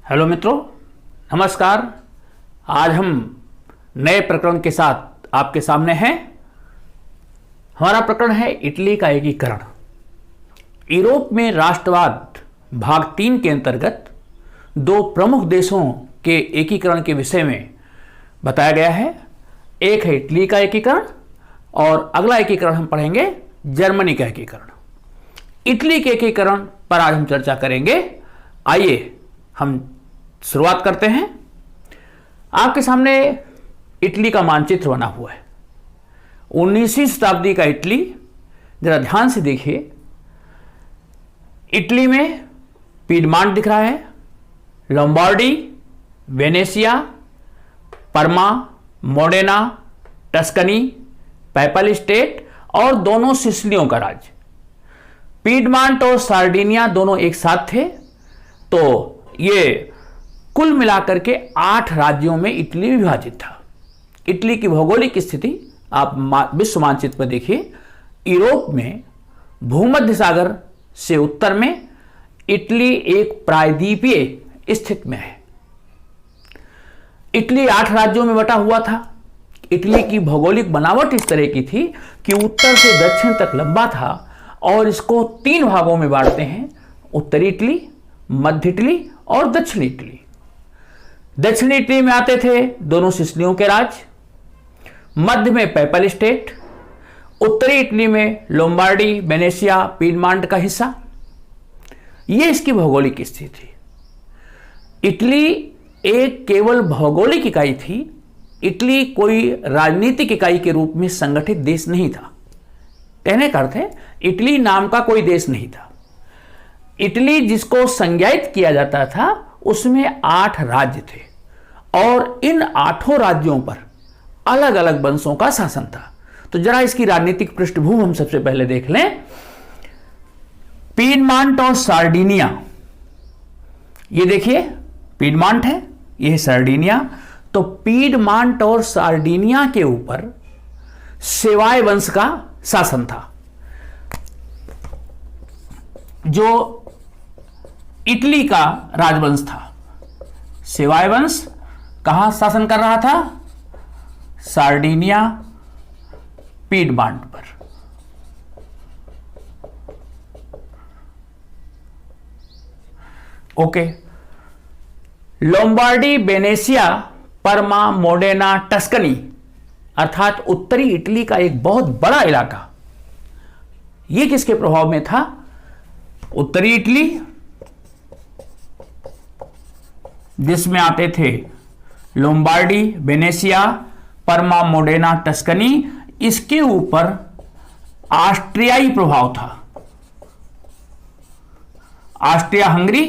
Hello मित्रों, नमस्कार। आज हम नए प्रकरण के साथ आपके सामने हैं। हमारा प्रकरण है इटली का एकीकरण। यूरोप में राष्ट्रवाद भाग 3 के अंतर्गत दो प्रमुख देशों के एकीकरण के विषय में बताया गया है। एक है इटली का एकीकरण और अगला एकीकरण हम पढ़ेंगे जर्मनी का एकीकरण। इटली के एकीकरण पर आज हम चर्चा करेंगे। आइए हम शुरुआत करते हैं। आपके सामने इटली का मानचित्र बना हुआ है। 19वीं शताब्दी का इटली, जरा ध्यान से देखिए। इटली में पीडमांट दिख रहा है, Lombardy, Venetia, Parma, Modena, Tuscany, Papal State और दोनों सिसिलियों का राज्य। पीडमांट और सार्डिनिया दोनों एक साथ थे, तो ये कुल मिलाकर के 8 राज्यों में इटली विभाजित था। इटली की भौगोलिक स्थिति आप विश्व मानचित्र पर देखिए। यूरोप में भूमध्य सागर से उत्तर में इटली एक प्रायद्वीपीय स्थिति में है। इटली 8 राज्यों में बटा हुआ था। इटली की भौगोलिक बनावट इस तरह की थी कि उत्तर से दक्षिण तक लंबा था और इसको 3 भागों में बांटते हैं: उत्तरी इटली, मध्य इटली और दक्षिणी इटली। दक्षिणी इटली में आते थे दोनों सिसिलियों के राज्य, मध्य में पैपल स्टेट, उत्तरी इटली में लोम्बार्डी, वेनेशिया, पीडमांट का हिस्सा। यह इसकी भौगोलिक स्थिति थी। इटली एक केवल भौगोलिक इकाई थी। इटली कोई राजनीतिक इकाई के रूप में संगठित देश नहीं था। कहने का अर्थ है इटली नाम का कोई देश नहीं था। इटली जिसको संज्ञायित किया जाता था उसमें 8 राज्य थे और इन 8 राज्यों पर अलग अलग वंशों का शासन था। तो जरा इसकी राजनीतिक पृष्ठभूमि हम सबसे पहले देख लें। पीडमांट और सार्डिनिया, ये देखिए पीडमांट है, ये है सार्डिनिया। तो पीडमांट और सार्डिनिया के ऊपर सेवाय वंश का शासन था। जो इटली का राजवंश था, सेवाय वंश कहां शासन कर रहा था? सार्डिनिया, पीडमांट पर। Okay. Lombardy, Venetia, Parma, Modena, Tuscany अर्थात उत्तरी इटली का एक बहुत बड़ा इलाका, यह किसके प्रभाव में था? उत्तरी इटली, जिसमें आते थे Lombardy, Venetia, Parma, Modena, Tuscany. इसके ऊपर ऑस्ट्रियाई प्रभाव था। ऑस्ट्रिया हंगरी,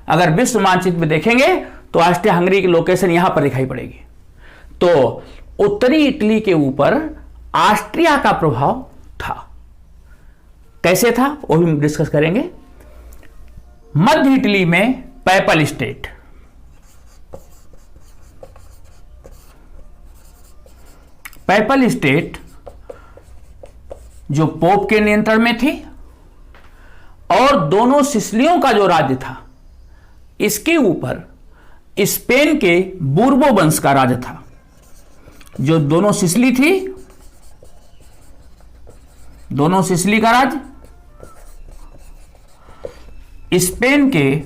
अगर विश्व मानचित्र में देखेंगे तो ऑस्ट्रिया हंगरी की लोकेशन यहां पर दिखाई पड़ेगी। तो उत्तरी इटली के ऊपर ऑस्ट्रिया का प्रभाव था। कैसे था वो भी हम डिस्कस करेंगे। मध्य इटली में पैपल स्टेट, पैपल स्टेट जो पोप के नियंत्रण में थी और दोनों सिसिलियों का जो राज्य था, इसके ऊपर स्पेन के बूर्बो वंश का राज्य था। जो दोनों सिसिली थी, दोनों सिसिली का राज्य स्पेन के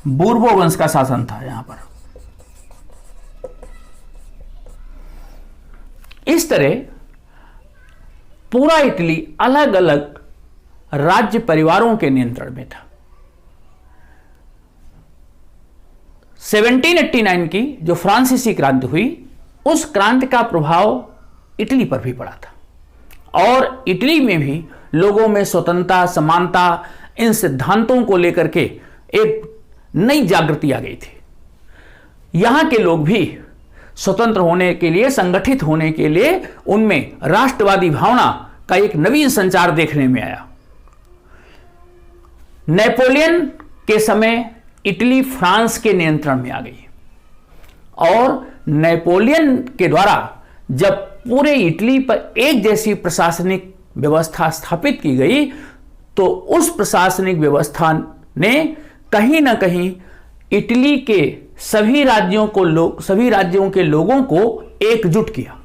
बूर्बो वंश का शासन था। यहां पर इस तरह पूरा इटली अलग अलग राज्य परिवारों के नियंत्रण में था। 1789 की जो फ्रांसीसी क्रांति हुई, उस क्रांति का प्रभाव इटली पर भी पड़ा था और इटली में भी लोगों में स्वतंत्रता, समानता, इन सिद्धांतों को लेकर के एक नई जागृति आ गई थी। यहां के लोग भी स्वतंत्र होने के लिए, संगठित होने के लिए उनमें राष्ट्रवादी भावना का एक नवीन संचार देखने में आया। नेपोलियन के समय इटली फ्रांस के नियंत्रण में आ गई और नेपोलियन के द्वारा जब पूरे इटली पर एक जैसी प्रशासनिक व्यवस्था स्थापित की गई तो उस प्रशासनिक व्यवस्था ने कहीं ना कहीं इटली के सभी राज्यों के लोगों को एकजुट किया।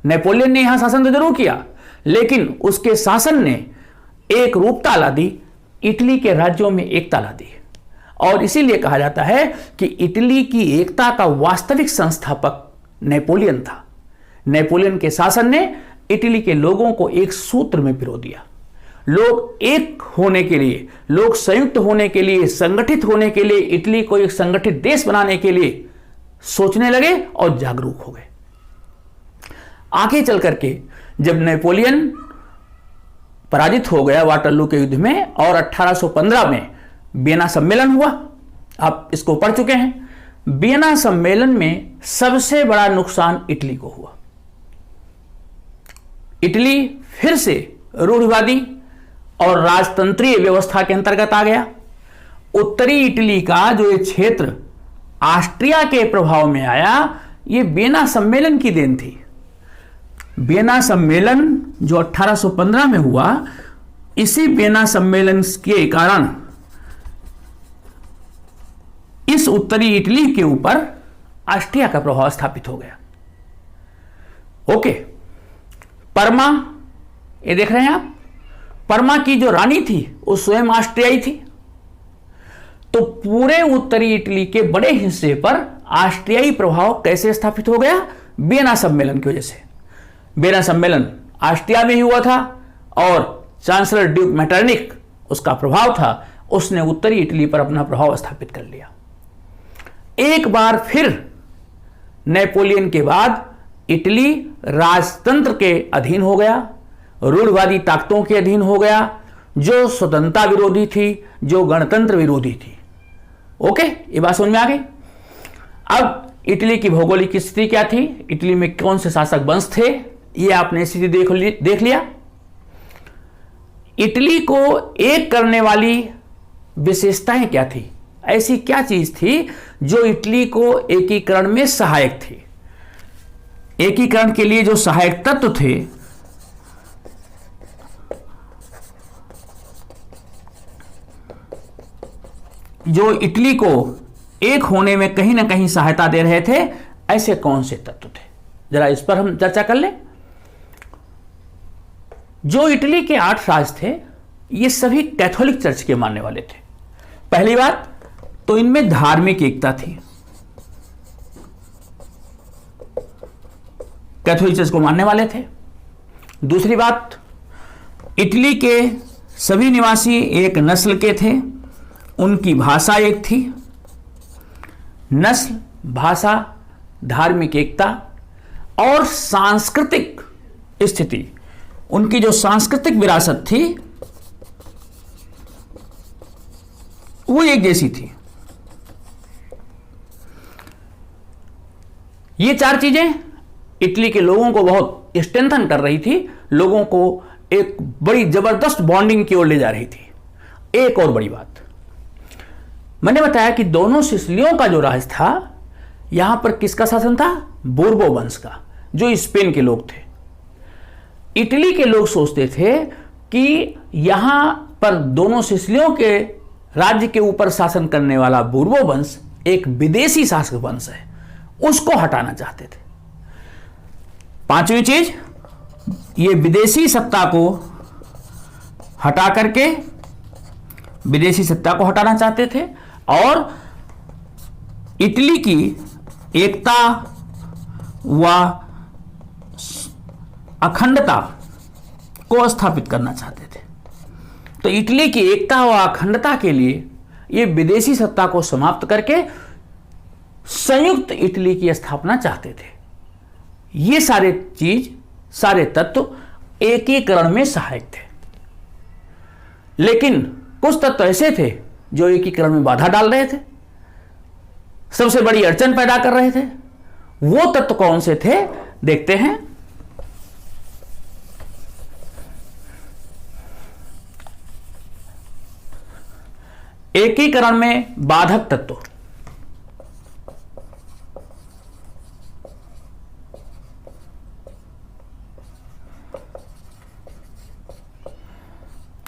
नेपोलियन ने यहां शासन तो जरूर किया, लेकिन उसके शासन ने एक रूपता ला दी, इटली के राज्यों में एकता ला दी। और इसीलिए कहा जाता है कि इटली की एकता का वास्तविक संस्थापक नेपोलियन था। नेपोलियन के शासन ने इटली के लोगों को एक सूत्र में पिरो दिया। लोग एक होने के लिए, लोग संयुक्त होने के लिए, संगठित होने के लिए, इटली को एक संगठित देश बनाने के लिए सोचने लगे और जागरूक हो गए। आगे चल करके जब नेपोलियन पराजित हो गया वाटरलू के युद्ध में और 1815 में वियना सम्मेलन हुआ, आप इसको पढ़ चुके हैं। वियना सम्मेलन में सबसे बड़ा नुकसान इटली को हुआ। इटली फिर से रूढ़िवादी और राजतंत्रीय व्यवस्था के अंतर्गत आ गया। उत्तरी इटली का जो ये क्षेत्र ऑस्ट्रिया के प्रभाव में आया, ये वियना सम्मेलन की देन थी। वियना सम्मेलन जो 1815 में हुआ, इसी वियना सम्मेलन के कारण इस उत्तरी इटली के ऊपर ऑस्ट्रिया का प्रभाव स्थापित हो गया। ओके, परमा, ये देख रहे हैं आप, परमा की जो रानी थी वो स्वयं ऑस्ट्रियाई थी। तो पूरे उत्तरी इटली के बड़े हिस्से पर ऑस्ट्रियाई प्रभाव कैसे स्थापित हो गया? वियना सम्मेलन की वजह से। वियना सम्मेलन ऑस्ट्रिया में ही हुआ था और चांसलर ड्यूक मेटरनिक उसका प्रभाव था, उसने उत्तरी इटली पर अपना प्रभाव स्थापित कर लिया। एक बार फिर नेपोलियन के बाद इटली राजतंत्र के अधीन हो गया, रूढ़िवादी ताकतों के अधीन हो गया, जो स्वतंत्रता विरोधी थी, जो गणतंत्र विरोधी थी। ओके, ये बात समझ में आ गई। अब इटली की भौगोलिक स्थिति क्या थी, इटली में कौन से शासक वंश थे, ये आपने स्थिति देख लिया। इटली को एक करने वाली विशेषताएं क्या थी? ऐसी क्या चीज थी जो इटली को एकीकरण में सहायक थी? एकीकरण के लिए जो सहायक तत्व थे, जो इटली को एक होने में कहीं ना कहीं सहायता दे रहे थे, ऐसे कौन से तत्व थे? जरा इस पर हम चर्चा कर लें। जो इटली के 8 राज थे, ये सभी कैथोलिक चर्च के मानने वाले थे। पहली बात तो इनमें धार्मिक एकता थी, कैथोलिक चर्च को मानने वाले थे। दूसरी बात, इटली के सभी निवासी एक नस्ल के थे, उनकी भाषा एक थी। नस्ल, भाषा, धार्मिक एकता और सांस्कृतिक स्थिति, उनकी जो सांस्कृतिक विरासत थी वो एक जैसी थी। ये 4 चीजें इटली के लोगों को बहुत स्ट्रेंथन कर रही थी, लोगों को एक बड़ी जबरदस्त बॉन्डिंग की ओर ले जा रही थी। एक और बड़ी बात, मैंने बताया कि दोनों सिसिलियों का जो राज था, यहां पर किसका शासन था? बोर्बो वंश का, जो स्पेन के लोग थे। इटली के लोग सोचते थे कि यहां पर दोनों सिसिलियों के राज्य के ऊपर शासन करने वाला बोर्बो वंश एक विदेशी शासक वंश है, उसको हटाना चाहते थे। 5वीं चीज, ये विदेशी सत्ता को हटा करके विदेशी सत्ता को हटाना चाहते थे और इटली की एकता व अखंडता को स्थापित करना चाहते थे। तो इटली की एकता व अखंडता के लिए ये विदेशी सत्ता को समाप्त करके संयुक्त इटली की स्थापना चाहते थे। ये सारे चीज, सारे तत्व एकीकरण में सहायक थे। लेकिन कुछ तत्व ऐसे थे जो एकीकरण में बाधा डाल रहे थे, सबसे बड़ी अड़चन पैदा कर रहे थे। वो तत्व कौन से थे, देखते हैं। एकीकरण में बाधक तत्व,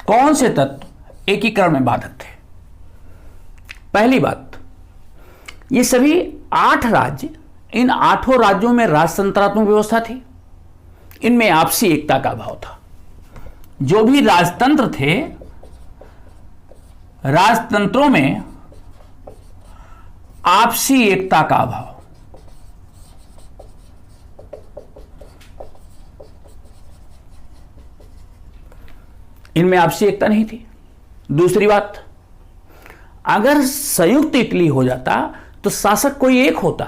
कौन से तत्व एकीकरण में बाधक थे? पहली बात, ये सभी 8 राज्य, इन 8 राज्यों में राजतंत्रात्मक व्यवस्था थी, इनमें आपसी एकता का अभाव था। जो भी राजतंत्र थे, राजतंत्रों में आपसी एकता का अभाव। इनमें आपसी एकता नहीं थी। दूसरी बात, अगर संयुक्त इटली हो जाता तो शासक कोई एक होता।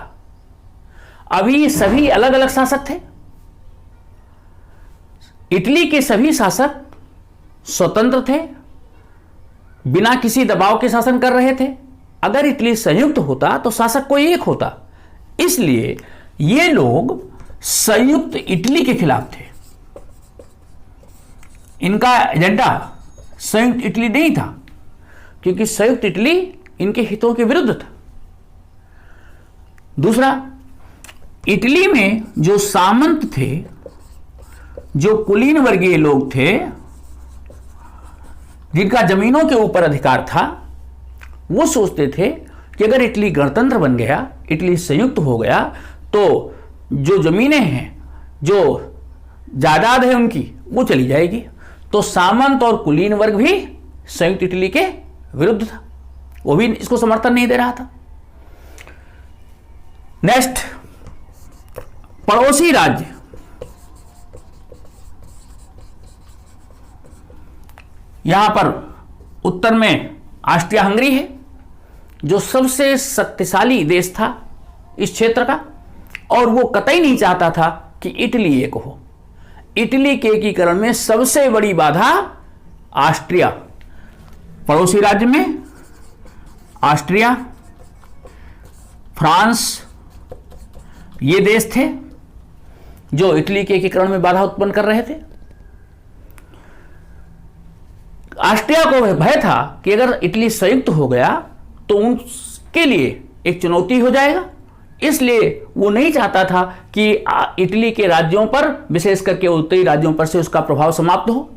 अभी सभी अलग अलग शासक थे। इटली के सभी शासक स्वतंत्र थे, बिना किसी दबाव के शासन कर रहे थे। अगर इटली संयुक्त होता तो शासक कोई एक होता। इसलिए ये लोग संयुक्त इटली के खिलाफ थे। इनका एजेंडा संयुक्त इटली नहीं था, क्योंकि संयुक्त इटली इनके हितों के विरुद्ध था। दूसरा, इटली में जो सामंत थे, जो कुलीन वर्गीय लोग थे, जिनका जमीनों के ऊपर अधिकार था, वो सोचते थे कि अगर इटली गणतंत्र बन गया, इटली संयुक्त हो गया, तो जो जमीनें हैं, जो जायदाद है उनकी, वो चली जाएगी। तो सामंत और कुलीन वर्ग भी संयुक्त इटली के विरुद्ध था, वो भी इसको समर्थन नहीं दे रहा था। नेक्स्ट, पड़ोसी राज्य। यहां पर उत्तर में ऑस्ट्रिया हंगरी है, जो सबसे शक्तिशाली देश था इस क्षेत्र का, और वो कतई नहीं चाहता था कि इटली एक हो। इटली के एकीकरण में सबसे बड़ी बाधा ऑस्ट्रिया, पड़ोसी राज्य में ऑस्ट्रिया, फ्रांस, ये देश थे जो इटली के एकीकरण में बाधा उत्पन्न कर रहे थे। ऑस्ट्रिया को भय था कि अगर इटली संयुक्त हो गया तो उनके लिए एक चुनौती हो जाएगा, इसलिए वो नहीं चाहता था कि इटली के राज्यों पर, विशेष करके उत्तरी राज्यों पर से उसका प्रभाव समाप्त हो।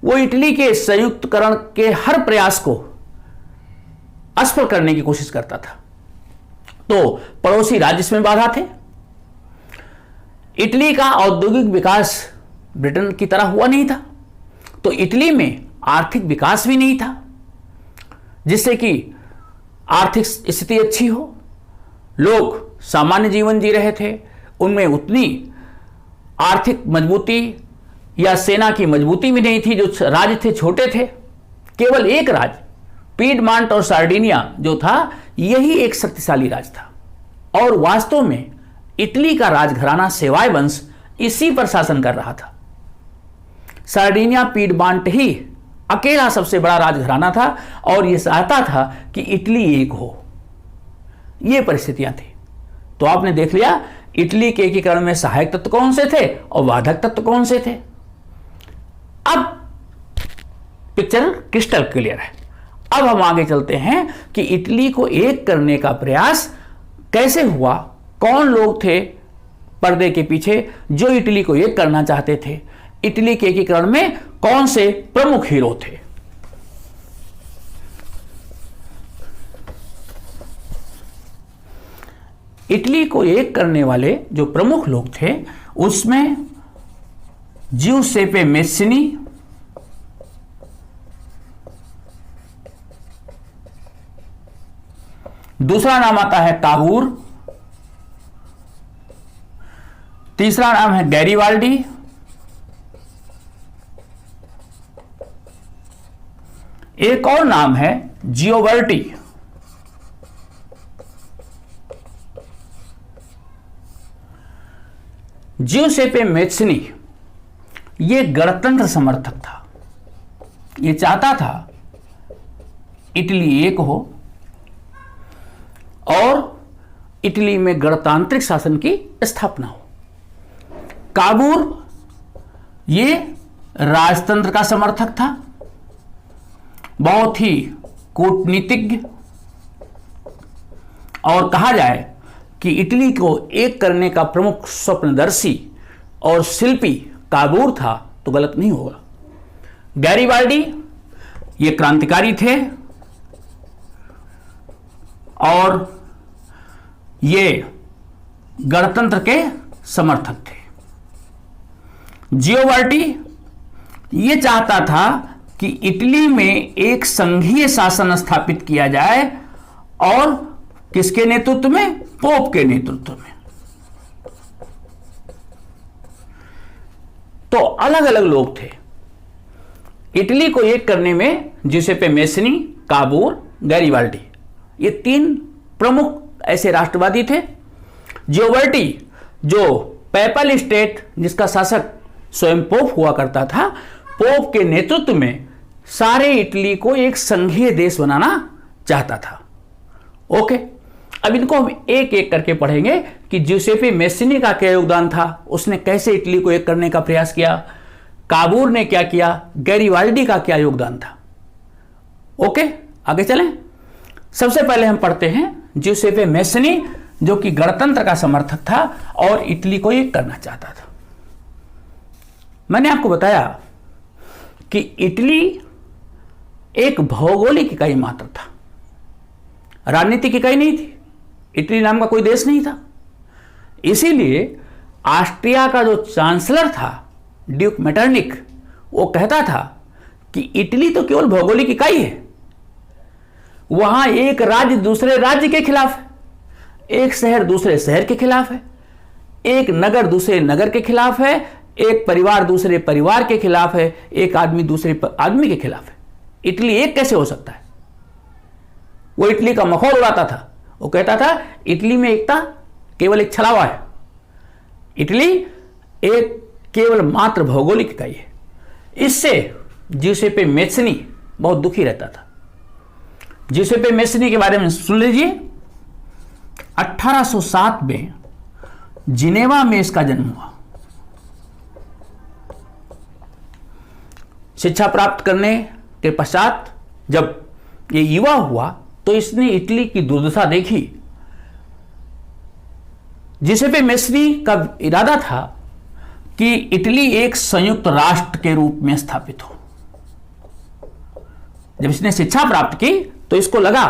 वो इटली के संयुक्तकरण के हर प्रयास को असफल करने की कोशिश करता था। तो पड़ोसी राज्य इसमें बाधा थे। इटली का औद्योगिक विकास ब्रिटेन की तरह हुआ नहीं था, तो इटली में आर्थिक विकास भी नहीं था जिससे कि आर्थिक स्थिति अच्छी हो। लोग सामान्य जीवन जी रहे थे, उनमें उतनी आर्थिक मजबूती या सेना की मजबूती भी नहीं थी। जो राज्य थे छोटे थे, केवल एक राज्य पीडमांट और सार्डिनिया जो था, यही एक शक्तिशाली राज्य था। और वास्तव में इटली का राजघराना सेवाय वंश इसी पर शासन कर रहा था। सार्डिनिया पीडमांट ही अकेला सबसे बड़ा राजघराना था और यह चाहता था कि इटली एक हो। ये परिस्थितियां थी। तो आपने देख लिया इटली के एकीकरण में सहायक तत्व कौन से थे और बाधक तत्व कौन से थे। अब पिक्चर क्रिस्टल क्लियर है। अब हम आगे चलते हैं कि इटली को एक करने का प्रयास कैसे हुआ, कौन लोग थे पर्दे के पीछे जो इटली को एक करना चाहते थे, इटली के एकीकरण में कौन से प्रमुख हीरो थे। इटली को एक करने वाले जो प्रमुख लोग थे उसमें जिउसेपे मेस्सिनी, दूसरा नाम आता है काबूर, तीसरा नाम है गैरीवाल्डी, एक और नाम है जियोवर्टी। जिउसेपे मेस्सिनी ये गणतंत्र समर्थक था। ये चाहता था इटली एक हो और इटली में गणतांत्रिक शासन की स्थापना हो। काबूर ये राजतंत्र का समर्थक था, बहुत ही कूटनीतिज्ञ, और कहा जाए कि इटली को एक करने का प्रमुख स्वप्नदर्शी और शिल्पी काबूर था तो गलत नहीं होगा। गैरिबाल्डी ये क्रांतिकारी थे और ये गणतंत्र के समर्थक थे। जियोवार्डी ये चाहता था कि इटली में एक संघीय शासन स्थापित किया जाए और किसके नेतृत्व में? पोप के नेतृत्व में। तो अलग अलग लोग थे इटली को एक करने में। जिसेपे मेस्नी, काबूर, गैरिबाल्डी ये तीन प्रमुख ऐसे राष्ट्रवादी थे। जियोवार्डी जो पैपल स्टेट जिसका शासक स्वयं पोप हुआ करता था, पोप के नेतृत्व में सारे इटली को एक संघीय देश बनाना चाहता था। ओके, अब इनको हम एक एक करके पढ़ेंगे कि जिसेपे मेस्नी का क्या योगदान था, उसने कैसे इटली को एक करने का प्रयास किया, काबूर ने क्या किया, गैरिबाल्डी का क्या योगदान था। ओके, आगे चलें। सबसे पहले हम पढ़ते हैं जिसेपे मेस्नी, जो कि गणतंत्र का समर्थक था और इटली को एक करना चाहता था। मैंने आपको बताया कि इटली एक भौगोलिक इकाई मात्र था, राजनीतिक इकाई नहीं थी। इटली नाम का कोई देश नहीं था। इसीलिए ऑस्ट्रिया का जो चांसलर था ड्यूक मेटरनिक, वो कहता था कि इटली तो केवल भौगोलिक इकाई है, वहां एक राज्य दूसरे राज्य के खिलाफ है, एक शहर दूसरे शहर के खिलाफ है, एक नगर दूसरे नगर के खिलाफ है, एक परिवार दूसरे परिवार के खिलाफ है, एक आदमी दूसरे आदमी के खिलाफ है। इटली एक कैसे हो सकता है? वो इटली का मखौल उड़ाता था। वो कहता था इटली में एकता केवल एक छलावा है, इटली एक केवल मात्र भौगोलिक इकाई है। इससे जिसेपे मेस्नी बहुत दुखी रहता था। जिसेपे मेस्नी के बारे में सुन लीजिए। 1807 में जिनेवा में इसका जन्म हुआ। शिक्षा प्राप्त करने के पश्चात जब ये युवा हुआ तो इसने इटली की दुर्दशा देखी। जिसेपे मेस्नी का इरादा था कि इटली एक संयुक्त राष्ट्र के रूप में स्थापित हो। जब इसने शिक्षा प्राप्त की तो इसको लगा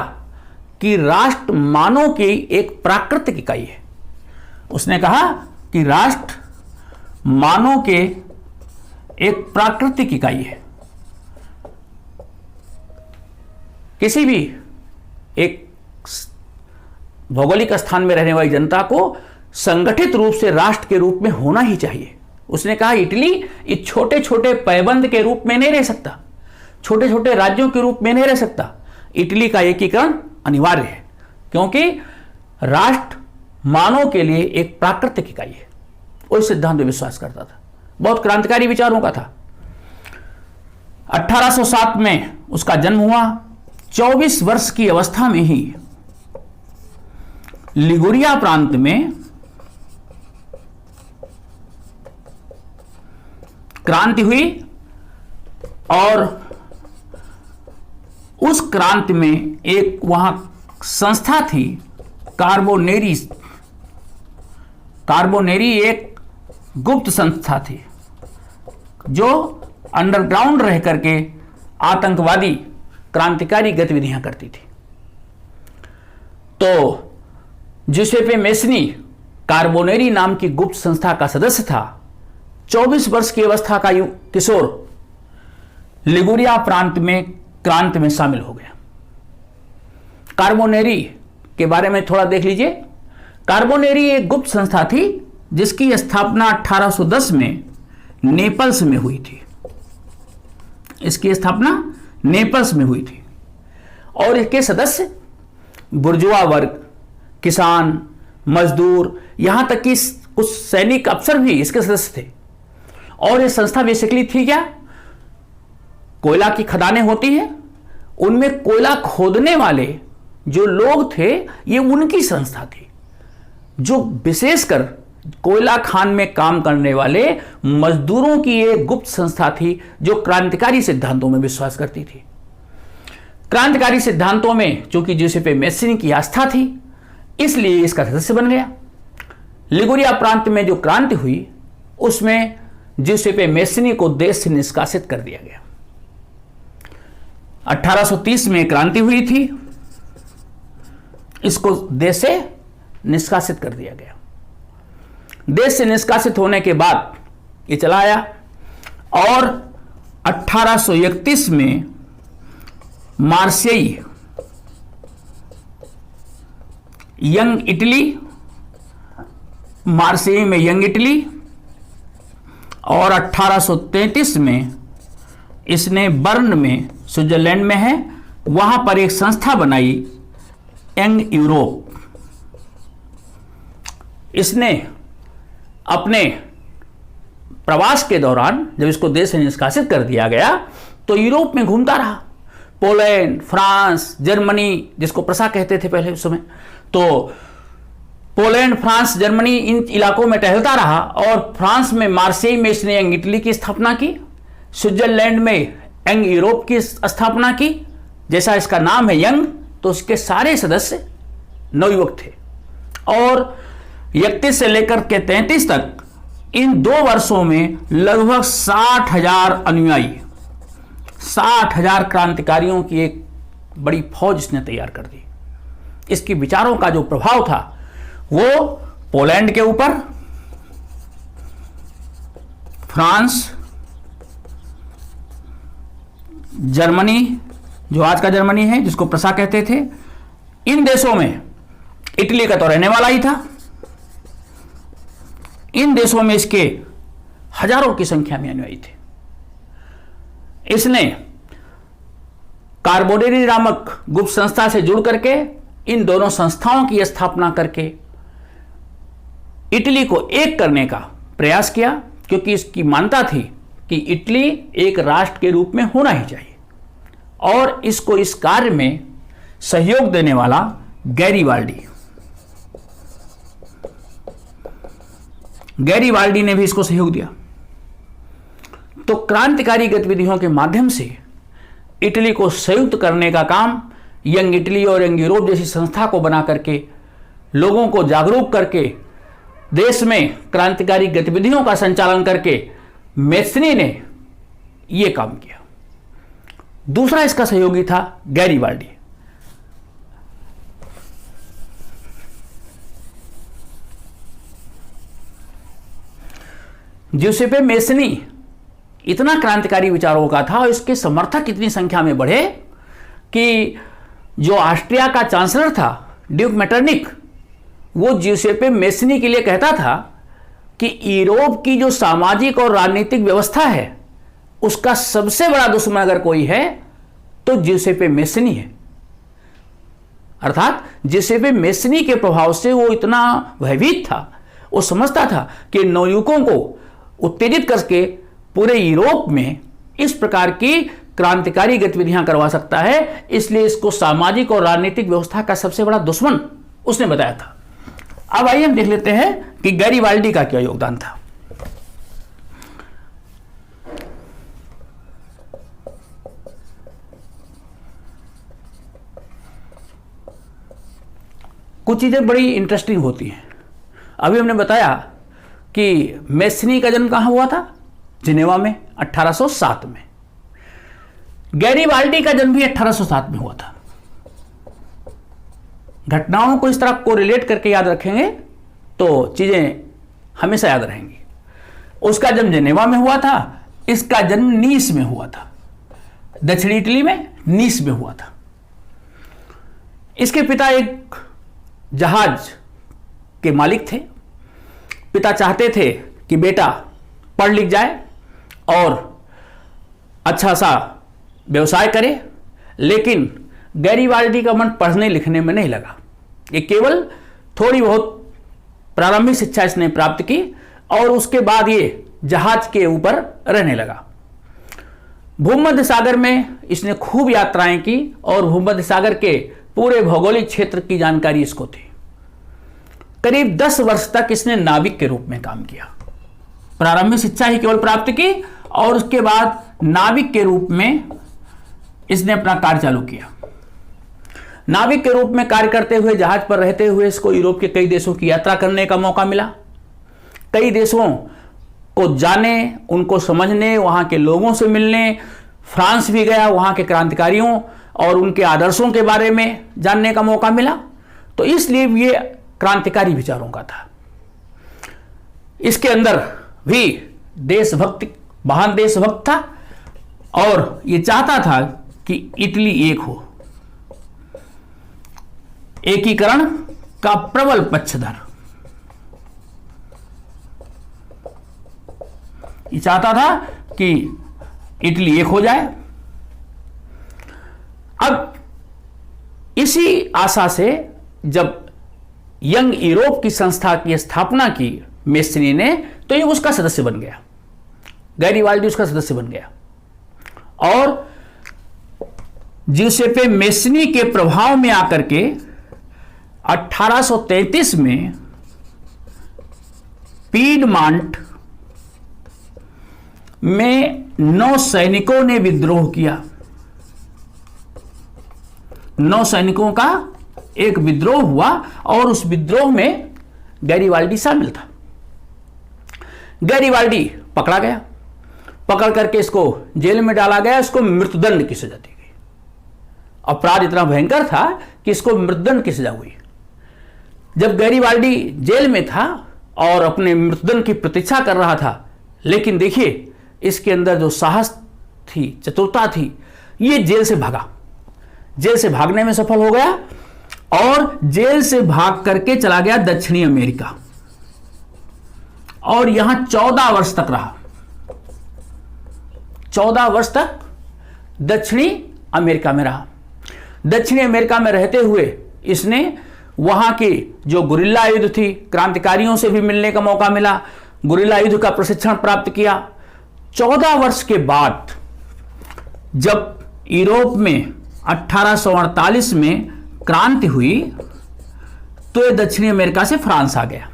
कि राष्ट्र मानव की एक प्राकृतिक इकाई है। उसने कहा कि राष्ट्र मानव के एक प्राकृतिक इकाई है। किसी भी एक भौगोलिक स्थान में रहने वाली जनता को संगठित रूप से राष्ट्र के रूप में होना ही चाहिए। उसने कहा इटली इस छोटे छोटे पैबंद के रूप में नहीं रह सकता, छोटे छोटे राज्यों के रूप में नहीं रह सकता। इटली का एकीकरण अनिवार्य है, क्योंकि राष्ट्र मानव के लिए एक प्राकृतिक इकाई है। उस सिद्धांत में विश्वास करता था। बहुत क्रांतिकारी विचारों का था। 1807 में उसका जन्म हुआ। 24 वर्ष की अवस्था में ही लिगुरिया प्रांत में क्रांति हुई और उस क्रांति में एक वहां संस्था थी कार्बोनेरी। कार्बोनेरी एक गुप्त संस्था थी जो अंडरग्राउंड रह करके आतंकवादी क्रांतिकारी गतिविधियां करती थी। तो जिसेपे मेस्नी कार्बोनेरी नाम की गुप्त संस्था का सदस्य था। 24 वर्ष की अवस्था का किशोर लिगुरिया प्रांत में क्रांति में शामिल हो गया। कार्बोनेरी के बारे में थोड़ा देख लीजिए। कार्बोनेरी एक गुप्त संस्था थी जिसकी स्थापना 1810 में नेपल्स में हुई थी। इसकी स्थापना नेपल्स में हुई थी और इसके सदस्य बुर्जुआ वर्ग, किसान, मजदूर, यहां तक कि कुछ सैनिक अफसर भी इसके सदस्य थे। और ये संस्था बेसिकली थी क्या? कोयला की खदानें होती हैं, उनमें कोयला खोदने वाले जो लोग थे ये उनकी संस्था थी, जो विशेषकर कोयला खान में काम करने वाले मजदूरों की एक गुप्त संस्था थी जो क्रांतिकारी सिद्धांतों में विश्वास करती थी। क्रांतिकारी सिद्धांतों में चूंकि जिसेपे मेस्नी की आस्था थी इसलिए इसका सदस्य बन गया। लिगुरिया प्रांत में जो क्रांति हुई उसमें जिसेपे मेस्नी को देश से निष्कासित कर दिया गया। 1830 में क्रांति हुई थी, इसको देश से निष्कासित कर दिया गया। देश से निष्कासित होने के बाद ये चला आया और 1831 में मार्सेई, यंग इटली, मार्सेई में यंग इटली, और 1833 में इसने बर्न में, स्विट्जरलैंड में है, वहां पर एक संस्था बनाई, यंग यूरोप। इसने अपने प्रवास के दौरान जब इसको देश से निष्कासित कर दिया गया तो यूरोप में घूमता रहा, पोलैंड, फ्रांस, जर्मनी, जिसको प्रसा कहते थे पहले उस समय, तो पोलैंड, फ्रांस, जर्मनी, इन इलाकों में टहलता रहा। और फ्रांस में मार्सेई में इसने यंग इटली की स्थापना की, स्विट्जरलैंड में यंग यूरोप की स्थापना की। जैसा इसका नाम है यंग, तो उसके सारे सदस्य नवयुवक थे। और 31 से लेकर के 33 तक इन 2 वर्षों में लगभग 60,000 अनुयायी, 60,000 क्रांतिकारियों की एक बड़ी फौज इसने तैयार कर दी। इसकी विचारों का जो प्रभाव था वो पोलैंड के ऊपर, फ्रांस, जर्मनी, जो आज का जर्मनी है जिसको प्रसा कहते थे, इन देशों में, इटली का तो रहने वाला ही था, इन देशों में इसके हजारों की संख्या में अनुयायी थे। इसने कार्बोनेरी नामक गुप्त संस्था से जुड़ करके इन दोनों संस्थाओं की स्थापना करके इटली को एक करने का प्रयास किया, क्योंकि इसकी मान्यता थी कि इटली एक राष्ट्र के रूप में होना ही चाहिए। और इसको इस कार्य में सहयोग देने वाला गैरीबाल्डी ने भी इसको सहयोग दिया। तो क्रांतिकारी गतिविधियों के माध्यम से इटली को संयुक्त करने का काम यंग इटली और यंग यूरोप जैसी संस्था को बना करके, लोगों को जागरूक करके, देश में क्रांतिकारी गतिविधियों का संचालन करके मेस्नी ने यह काम किया। दूसरा इसका सहयोगी था गैरीबाल्डी। ज्यूसेppe मेस्नी इतना क्रांतिकारी विचारों का था और इसके समर्थक इतनी संख्या में बढ़े कि जो ऑस्ट्रिया का चांसलर था ड्यूक मेटरनिक, वो ज्यूसेppe मेस्नी के लिए कहता था कि यूरोप की जो सामाजिक और राजनीतिक व्यवस्था है उसका सबसे बड़ा दुश्मन अगर कोई है तो ज्यूसेppe मेस्नी है। अर्थात ज्यूसेppe मेस्नी के प्रभाव से वो इतना भयभीत था, वो समझता था कि नवयुवकों को उत्तेजित करके पूरे यूरोप में इस प्रकार की क्रांतिकारी गतिविधियां करवा सकता है, इसलिए इसको सामाजिक और राजनीतिक व्यवस्था का सबसे बड़ा दुश्मन उसने बताया था। अब आइए हम देख लेते हैं कि गैरीबाल्डी का क्या योगदान था। कुछ चीजें बड़ी इंटरेस्टिंग होती हैं। अभी हमने बताया कि मेस्नी का जन्म कहां हुआ था, जिनेवा में 1807 में। गैरीबाल्डी का जन्म भी 1807 में हुआ था। घटनाओं को इस तरह को रिलेट करके याद रखेंगे तो चीजें हमेशा याद रहेंगी। उसका जन्म जिनेवा में हुआ था, इसका जन्म नीस में हुआ था, दक्षिणी इटली में नीस में हुआ था। इसके पिता एक जहाज के मालिक थे। पिता चाहते थे कि बेटा पढ़ लिख जाए और अच्छा सा व्यवसाय करे, लेकिन गैरीबाल्डी का मन पढ़ने लिखने में नहीं लगा। ये केवल थोड़ी बहुत प्रारंभिक शिक्षा इसने प्राप्त की और उसके बाद ये जहाज के ऊपर रहने लगा। भूमध्य सागर में इसने खूब यात्राएं की और भूमध्य सागर के पूरे भौगोलिक क्षेत्र की जानकारी इसको थी। करीब 10 वर्ष तक इसने नाविक के रूप में काम किया। प्रारंभिक शिक्षा ही केवल प्राप्त की और उसके बाद नाविक के रूप में इसने अपना कार्य चालू किया। नाविक के रूप में कार्य करते हुए, जहाज पर रहते हुए इसको यूरोप के कई देशों की यात्रा करने का मौका मिला। कई देशों को जाने, उनको समझने, वहां के लोगों से मिलने, फ्रांस भी गया, वहां के क्रांतिकारियों और उनके आदर्शों के बारे में जानने का मौका मिला। तो इसलिए ये क्रांतिकारी विचारों का था। इसके अंदर भी देशभक्ति, महान देशभक्त था और ये चाहता था कि इटली एक हो, एकीकरण का प्रबल पक्षधर। ये चाहता था कि इटली एक हो जाए। अब इसी आशा से जब यंग यूरोप की संस्था की स्थापना की मेस्नी ने, तो ये उसका सदस्य बन गया, गैरिबाल्डी उसका सदस्य बन गया। और जिउसेप्पे मेस्नी के प्रभाव में आकर के 1833 में पीडमांट में 9 सैनिकों ने विद्रोह किया। 9 सैनिकों का एक विद्रोह हुआ और उस विद्रोह में गैरिबाल्डी शामिल था। गैरिबाल्डी पकड़ा गया, पकड़ करके इसको जेल में डाला गया, इसको मृत्युदंड की सजा दी गई। अपराध इतना भयंकर था कि इसको मृत्युदंड की सजा हुई। जब गैरिबाल्डी जेल में था और अपने मृत्युदंड की प्रतीक्षा कर रहा था, लेकिन देखिए इसके अंदर जो साहस थी, चतुरता थी, ये जेल से भागा, जेल से भागने में सफल हो गया और जेल से भाग करके चला गया दक्षिणी अमेरिका और यहां 14 वर्ष तक रहा। 14 वर्ष तक दक्षिणी अमेरिका में रहा। दक्षिणी अमेरिका में रहते हुए इसने वहां की जो गुरिल्ला युद्ध थी, क्रांतिकारियों से भी मिलने का मौका मिला, गुरिल्ला युद्ध का प्रशिक्षण प्राप्त किया। 14 वर्ष के बाद जब यूरोप में 1848 में क्रांति हुई, तो ये दक्षिणी अमेरिका से फ्रांस आ गया,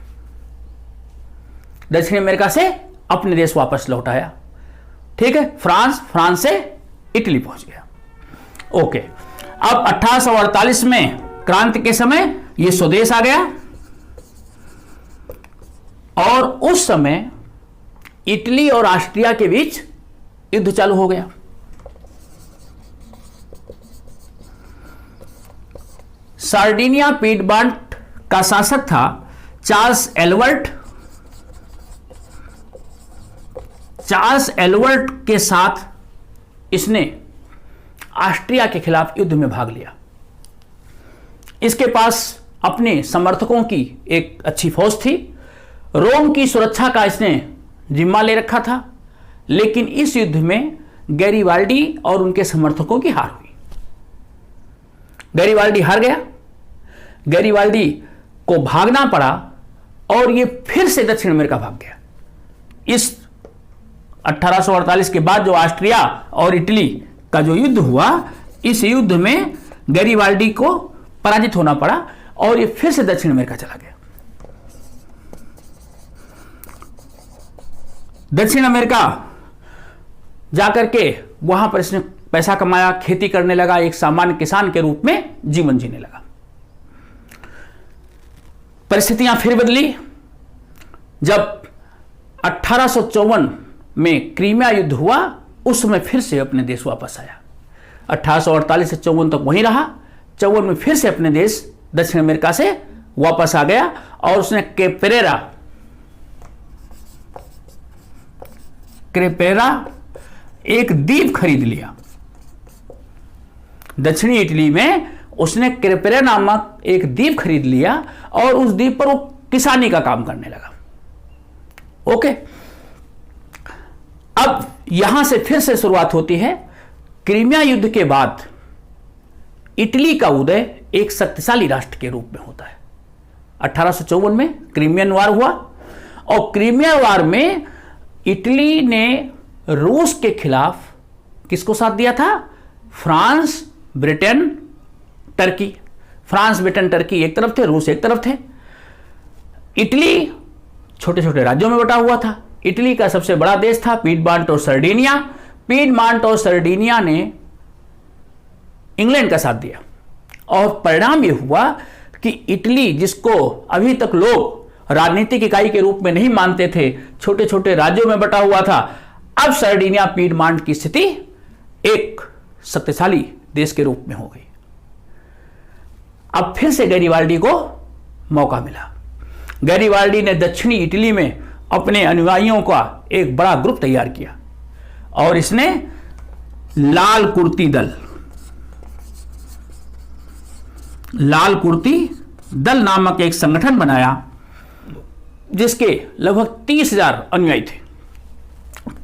दक्षिणी अमेरिका से अपने देश वापस लौट आया। ठीक है, फ्रांस से इटली पहुंच गया। ओके, अब 1848 में क्रांति के समय ये स्वदेश आ गया और उस समय इटली और ऑस्ट्रिया के बीच युद्ध चालू हो गया। सार्डिनिया पीडमांट का शासक था चार्ल्स एल्बर्ट। चार्ल्स एल्बर्ट के साथ इसने ऑस्ट्रिया के खिलाफ युद्ध में भाग लिया। इसके पास अपने समर्थकों की एक अच्छी फौज थी, रोम की सुरक्षा का इसने जिम्मा ले रखा था, लेकिन इस युद्ध में गैरिबाल्डी और उनके समर्थकों की हार हुई। गैरिबाल्डी हार गया, गैरिबाल्डी को भागना पड़ा और ये फिर से दक्षिण अमेरिका भाग गया। इस 1848 के बाद जो ऑस्ट्रिया और इटली का जो युद्ध हुआ, इस युद्ध में गैरिबाल्डी को पराजित होना पड़ा और ये फिर से दक्षिण अमेरिका चला गया। दक्षिण अमेरिका जाकर के वहां पर इसने पैसा कमाया, खेती करने लगा, एक सामान्य किसान के रूप में जीवन जीने लगा। परिस्थितियां फिर बदली जब 1854 में क्रीमिया युद्ध हुआ, उस समय फिर से अपने देश वापस आया। 1848 से 54 तक वहीं रहा, 54 में फिर से अपने देश दक्षिण अमेरिका से वापस आ गया और उसने क्रेपेरा एक द्वीप खरीद लिया। दक्षिणी इटली में उसने क्रेपेरा नामक एक द्वीप खरीद लिया और उस द्वीप पर वो किसानी का काम करने लगा। ओके, अब यहां से फिर से शुरुआत होती है। क्रीमिया युद्ध के बाद इटली का उदय एक शक्तिशाली राष्ट्र के रूप में होता है। 1854 में क्रीमियन वार हुआ और क्रीमिया वार में इटली ने रूस के खिलाफ किसको साथ दिया था? France, Britain, Turkey. France, Britain, Turkey एक तरफ थे, रूस एक तरफ थे। इटली छोटे छोटे राज्यों में बटा हुआ था। इटली का सबसे बड़ा देश था पीडमांट और सर्डिनिया। पीडमांट और सर्डिनिया ने इंग्लैंड का साथ दिया और परिणाम यह हुआ कि इटली, जिसको अभी तक लोग राजनीतिक इकाई के रूप में नहीं मानते थे, छोटे छोटे राज्यों में बटा हुआ था, अब सर्डिनिया पीडमांट की स्थिति एक शक्तिशाली देश के रूप में हो गई। अब फिर से गैरिबाल्डी को मौका मिला। गैरिबाल्डी ने दक्षिणी इटली में अपने अनुयायियों का एक बड़ा ग्रुप तैयार किया और इसने लाल कुर्ती दल नामक एक संगठन बनाया जिसके लगभग 30,000 अनुयायी थे।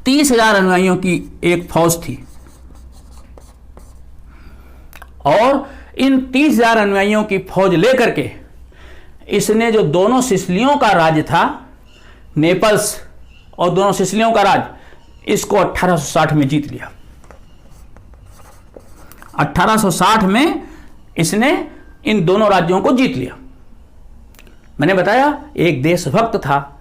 30,000 अनुयायियों की एक फौज थी और इन 30,000 अनुयायियों की फौज लेकर के इसने जो दोनों सिसिलियों का राज्य था, नेपल्स और दोनों सिसिलियों का राज्य, इसको 1860 में जीत लिया। 1860 में इसने इन दोनों राज्यों को जीत लिया। मैंने बताया एक देशभक्त था,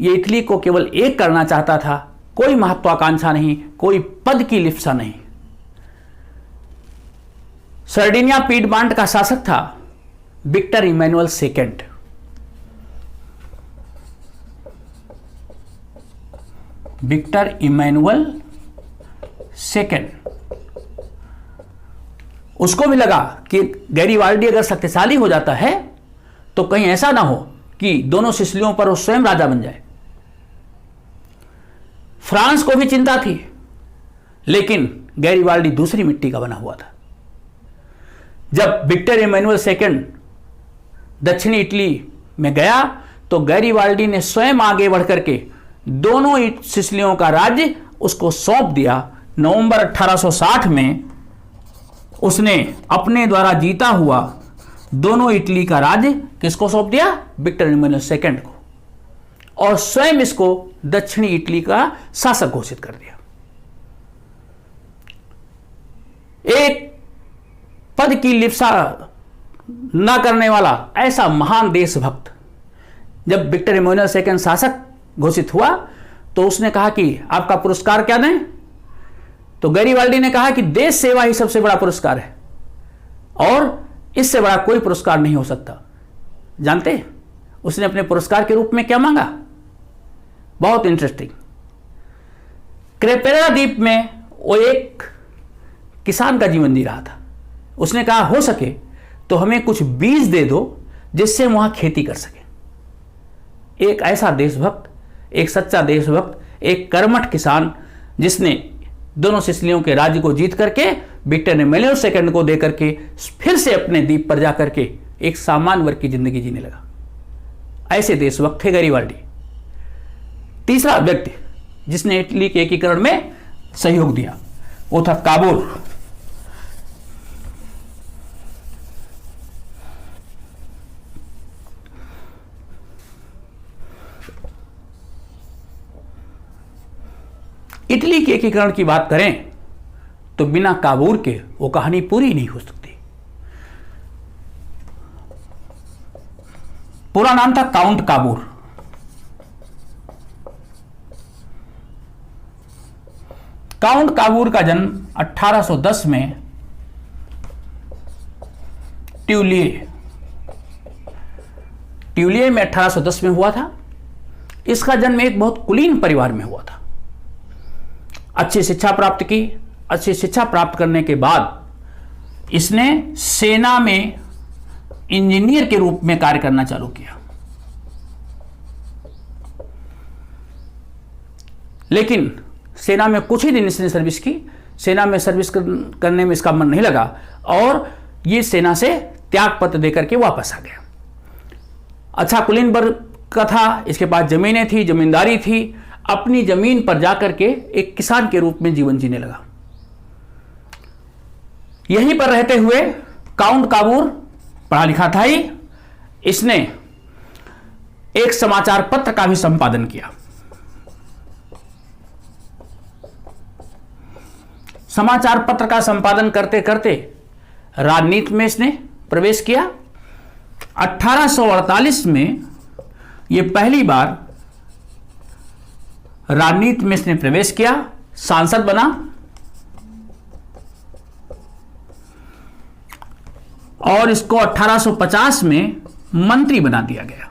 ये इटली को केवल एक करना चाहता था, कोई महत्वाकांक्षा नहीं, कोई पद की लिप्सा नहीं। सर्डिनिया पीडमांट का शासक था Victor Emmanuel second. Victor Emmanuel second, उसको भी लगा कि गैरिबाल्डी अगर शक्तिशाली हो जाता है तो कहीं ऐसा ना हो कि दोनों सिसिलियों पर वो स्वयं राजा बन जाए। फ्रांस को भी चिंता थी, लेकिन गैरिबाल्डी दूसरी मिट्टी का बना हुआ था। जब विक्टर इमैनुअल सेकेंड दक्षिणी इटली में गया तो गैरिबाल्डी ने स्वयं आगे बढ़कर के दोनों सिसिलियों का राज्य उसको सौंप दिया। नवंबर 1860 में उसने अपने द्वारा जीता हुआ दोनों इटली का राज्य किसको सौंप दिया? विक्टर इमैनुअल सेकेंड को, और स्वयं इसको दक्षिणी इटली का शासक घोषित कर दिया। एक पद की लिप्सा न करने वाला ऐसा महान देशभक्त जब विक्टर इमैनुअल सेकेंड शासक घोषित हुआ तो उसने कहा कि आपका पुरस्कार क्या दें? तो गैरिबाल्डी ने कहा कि देश सेवा ही सबसे बड़ा पुरस्कार है और इससे बड़ा कोई पुरस्कार नहीं हो सकता। जानते उसने अपने पुरस्कार के रूप में क्या मांगा? बहुत इंटरेस्टिंग। क्रेपेरा द्वीप में वो एक किसान का जीवन जी रहा था। उसने कहा हो सके तो हमें कुछ बीज दे दो जिससे हम वहां खेती कर सके। एक ऐसा देशभक्त, एक सच्चा देशभक्त, एक कर्मठ किसान जिसने दोनों सिसिलियों के राज्य को जीत करके विक्टर इमैनुअल सेकेंड को देकर के फिर से अपने द्वीप पर जाकर के एक सामान्य वर्ग की जिंदगी जीने लगा। ऐसे देशभक्त थे गैरिबाल्डी। तीसरा व्यक्ति जिसने इटली के एकीकरण में सहयोग दिया वो था काबूर। इटली के एकीकरण की बात करें तो बिना काबूर के वो कहानी पूरी नहीं हो सकती। पूरा नाम था काउंट काबूर। काउंट काबूर का जन्म 1810 में ट्यूलिए में 1810 में हुआ था। इसका जन्म एक बहुत कुलीन परिवार में हुआ था। अच्छी शिक्षा प्राप्त की। अच्छी शिक्षा प्राप्त करने के बाद इसने सेना में इंजीनियर के रूप में कार्य करना चालू किया, लेकिन सेना में कुछ ही दिन इसने सर्विस की। सेना में सर्विस करने में इसका मन नहीं लगा और ये सेना से त्याग पत्र देकर के वापस आ गया। अच्छा कुलीन वर्ग का था, इसके पास जमीनें थी, जमींदारी थी। अपनी जमीन पर जाकर के एक किसान के रूप में जीवन जीने लगा। यहीं पर रहते हुए काउंट काबूर पढ़ा लिखा था ही, इसने एक समाचार पत्र का भी संपादन किया। समाचार पत्र का संपादन करते करते राजनीति में इसने प्रवेश किया। 1848 में यह पहली बार राजनीति में इसने प्रवेश किया, सांसद बना और इसको 1850 में मंत्री बना दिया गया।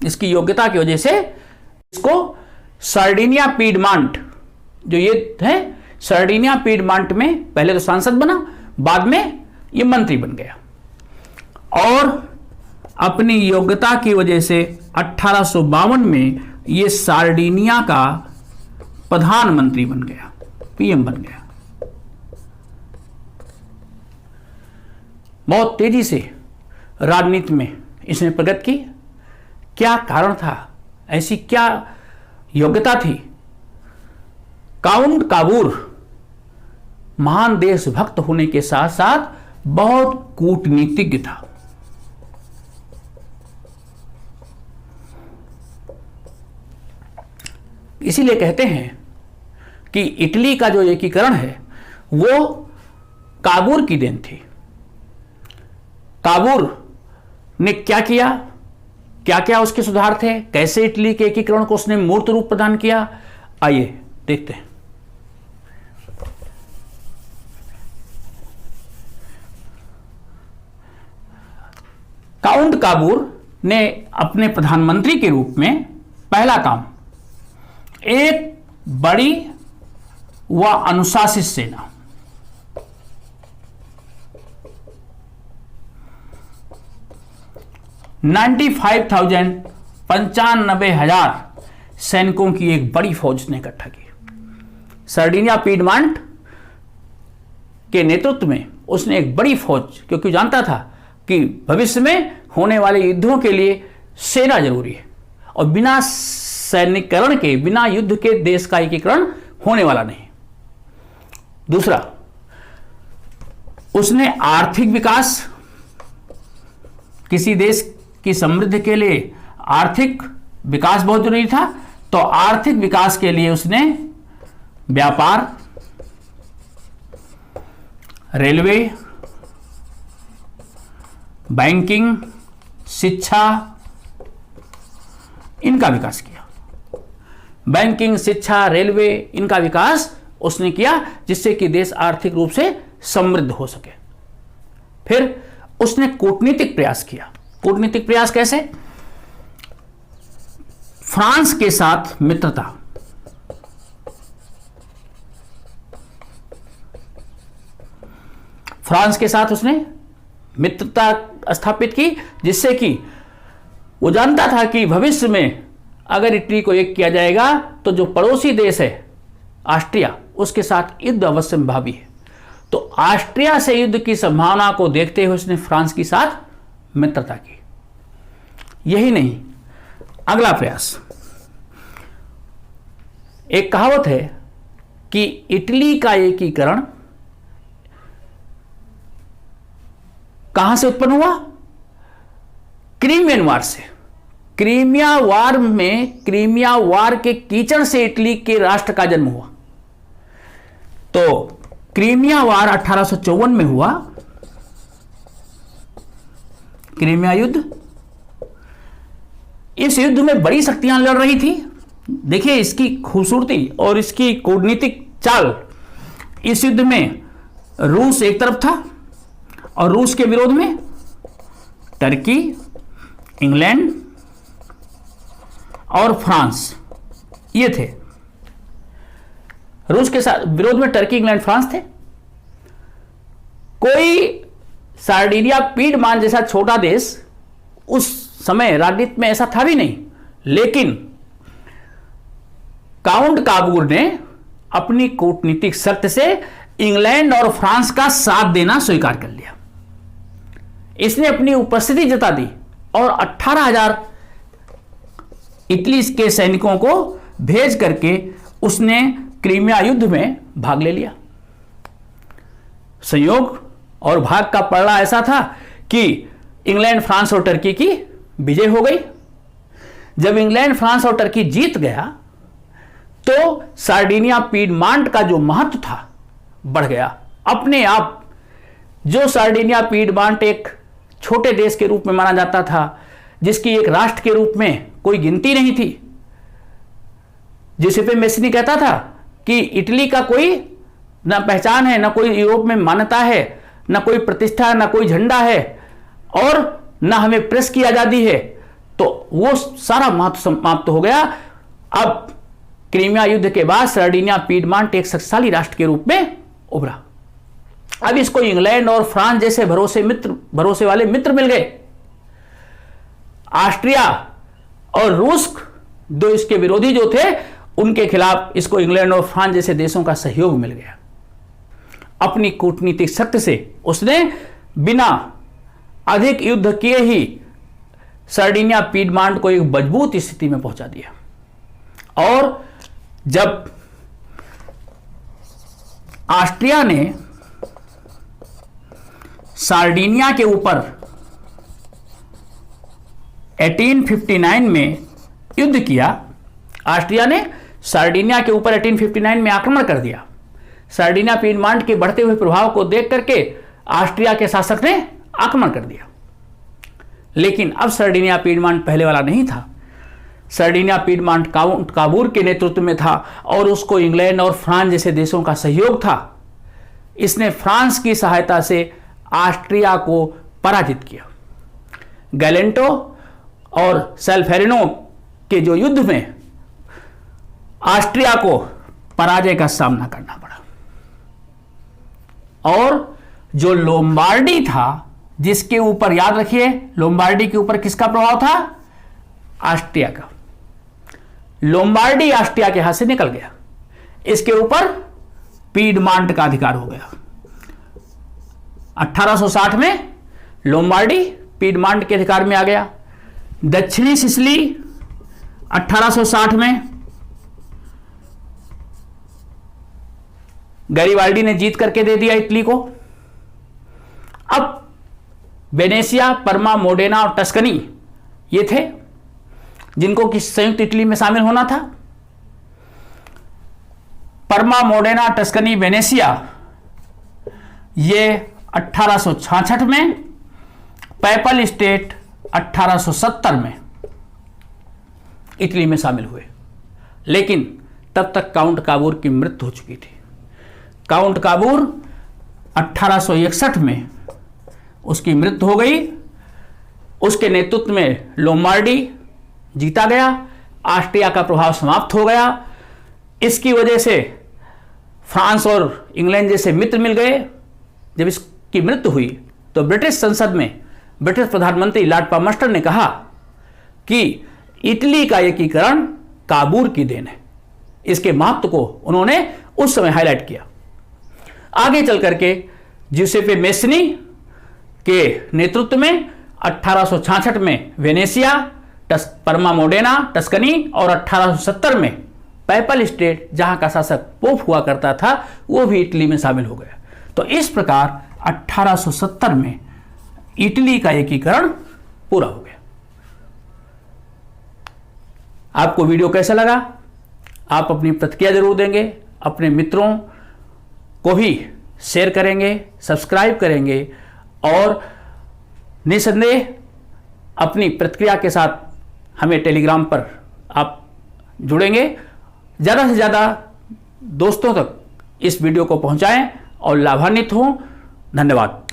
इसकी योग्यता की वजह से इसको सर्डिनिया पीडमांट जो ये है सार्डिनिया पीडमांट में पहले तो सांसद बना, बाद में ये मंत्री बन गया और अपनी योग्यता की वजह से 1852 में ये सार्डिनिया का प्रधानमंत्री बन गया, पीएम बन गया। बहुत तेजी से राजनीति में इसने प्रगति की। क्या कारण था, ऐसी क्या योग्यता थी? काउंट काबूर महान देशभक्त होने के साथ साथ बहुत कूटनीतिज्ञ था। इसीलिए कहते हैं कि इटली का जो एकीकरण है वो काबूर की देन थी। काबूर ने क्या किया, क्या क्या उसके सुधार थे, कैसे इटली के एकीकरण को उसने मूर्त रूप प्रदान किया, आइए देखते हैं। काउंट काबूर ने अपने प्रधानमंत्री के रूप में पहला काम एक बड़ी व अनुशासित सेना, $95,000 सैनिकों की एक बड़ी फौज ने इकट्ठा की। सार्डिनिया पीडमांट के नेतृत्व में उसने एक बड़ी फौज, क्योंकि जानता था कि भविष्य में होने वाले युद्धों के लिए सेना जरूरी है और बिना सैनिकरण के, बिना युद्ध के देश का एकीकरण होने वाला नहीं। दूसरा, उसने आर्थिक विकास, किसी देश की समृद्धि के लिए आर्थिक विकास बहुत जरूरी था, तो आर्थिक विकास के लिए उसने व्यापार, रेलवे, बैंकिंग, शिक्षा, इनका विकास किया। बैंकिंग, शिक्षा, रेलवे, इनका विकास उसने किया जिससे कि देश आर्थिक रूप से समृद्ध हो सके। फिर उसने कूटनीतिक प्रयास किया। कूटनीतिक प्रयास कैसे? फ्रांस के साथ मित्रता, फ्रांस के साथ उसने मित्रता स्थापित की, जिससे कि वो जानता था कि भविष्य में अगर इटली को एक किया जाएगा तो जो पड़ोसी देश है ऑस्ट्रिया, उसके साथ युद्ध अवश्य भावी है। तो ऑस्ट्रिया से युद्ध की संभावना को देखते हुए उसने फ्रांस के साथ मित्रता की। यही नहीं, अगला प्रयास, एक कहावत है कि इटली का एकीकरण कहां से उत्पन्न हुआ? क्रीमियन वार से। क्रीमिया वार में, क्रीमिया वार के कीचड़ से इटली के राष्ट्र का जन्म हुआ। तो क्रीमिया वार 1854 में हुआ, क्रीमिया युद्ध। इस युद्ध में बड़ी शक्तियां लड़ रही थी। देखिए इसकी खूबसूरती और इसकी कूटनीतिक चाल। इस युद्ध में रूस एक तरफ था और रूस के विरोध में टर्की, इंग्लैंड और फ्रांस, ये थे। रूस के साथ विरोध में टर्की, इंग्लैंड, फ्रांस थे। कोई सार्डिनिया पीडमान जैसा छोटा देश उस समय राजनीति में ऐसा था भी नहीं, लेकिन काउंट काबूर ने अपनी कूटनीतिक शक्ति से इंग्लैंड और फ्रांस का साथ देना स्वीकार कर लिया। इसने अपनी उपस्थिति जता दी और 18,000 इटली के सैनिकों को भेज करके उसने क्रीमिया युद्ध में भाग ले लिया। संयोग और भाग का पलड़ा ऐसा था कि इंग्लैंड, फ्रांस और टर्की की विजय हो गई। जब इंग्लैंड, फ्रांस और टर्की जीत गया तो सार्डिनिया पीडमांट का जो महत्व था बढ़ गया। अपने आप जो सार्डिनिया पीडमांट एक छोटे देश के रूप में माना जाता था, जिसकी एक राष्ट्र के रूप में कोई गिनती नहीं थी, जिसे पे मेसिनी कहता था कि इटली का कोई ना पहचान है, ना कोई यूरोप में मान्यता है, ना कोई प्रतिष्ठा, ना कोई झंडा है और ना हमें प्रेस की आजादी है, तो वो सारा महत्व समाप्त हो गया। अब क्रीमिया युद्ध के बाद सर्डिनिया पीडमांट एक शक्तिशाली राष्ट्र के रूप में उभरा। अब इसको इंग्लैंड और फ्रांस जैसे भरोसे वाले मित्र मिल गए। ऑस्ट्रिया और रूस, दो इसके विरोधी जो थे, उनके खिलाफ इसको इंग्लैंड और फ्रांस जैसे देशों का सहयोग मिल गया। अपनी कूटनीतिक शक्ति से उसने बिना अधिक युद्ध किए ही सर्डिनिया पीडमांट को एक मजबूत स्थिति में पहुंचा दिया। और जब ऑस्ट्रिया ने सार्डिनिया के ऊपर 1859 में युद्ध किया, ऑस्ट्रिया ने सार्डिनिया के ऊपर 1859 में आक्रमण कर दिया। सार्डिनिया पीडमांट के बढ़ते हुए प्रभाव को देख करके ऑस्ट्रिया के शासक ने आक्रमण कर दिया। लेकिन अब सार्डिनिया पीडमांट पहले वाला नहीं था। सार्डिनिया पीडमांट काउंट काबूर के नेतृत्व में था और उसको इंग्लैंड और फ्रांस जैसे देशों का सहयोग था। इसने फ्रांस की सहायता से ऑस्ट्रिया को पराजित किया। गैलेंटो और सेल्फेरिनो के जो युद्ध में ऑस्ट्रिया को पराजय का सामना करना पड़ा। और जो लोम्बार्डी था, जिसके ऊपर याद रखिए, लोम्बार्डी के ऊपर किसका प्रभाव था? ऑस्ट्रिया का। लोम्बार्डी ऑस्ट्रिया के हाथ से निकल गया, इसके ऊपर पीडमांट का अधिकार हो गया। 1860 में लोम्बार्डी पीडमांट के अधिकार में आ गया। दक्षिणी सिसिली 1860 में गैरिबाल्डी ने जीत करके दे दिया इटली को। अब वेनेशिया, परमा, मोडेना और टस्कनी ये थे जिनको कि संयुक्त इटली में शामिल होना था। परमा, मोडेना, टस्कनी, वेनेशिया ये 1866 में, पैपल स्टेट 1870 में इटली में शामिल हुए। लेकिन तब तक काउंट काबूर की मृत्यु हो चुकी थी। काउंट काबूर 1861 में उसकी मृत्यु हो गई। उसके नेतृत्व में लोम्बार्डी जीता गया, ऑस्ट्रिया का प्रभाव समाप्त हो गया। इसकी वजह से फ्रांस और इंग्लैंड जैसे मित्र मिल गए। जब इसकी मृत्यु हुई तो ब्रिटिश संसद में ब्रिटिश प्रधानमंत्री लॉर्ड पामस्टर ने कहा कि इटली का एकीकरण काबूर की देन है। इसके महत्व को उन्होंने उस समय हाईलाइट किया। आगे चल करके ज्यूसेपे मेस्नी के नेतृत्व में 1866 में वेनेशिया, परमा, मोडेना, टस्कनी और 1870 में पैपल स्टेट, जहां का शासक पोप हुआ करता था, वो भी इटली में शामिल हो गया। तो इस प्रकार 1870 में इटली का एकीकरण पूरा हो गया। आपको वीडियो कैसा लगा? आप अपनी प्रतिक्रिया जरूर देंगे, अपने मित्रों को भी शेयर करेंगे, सब्सक्राइब करेंगे और निसंदेह अपनी प्रतिक्रिया के साथ हमें टेलीग्राम पर आप जुड़ेंगे। ज़्यादा से ज़्यादा दोस्तों तक इस वीडियो को पहुंचाएं और लाभान्वित हों। धन्यवाद।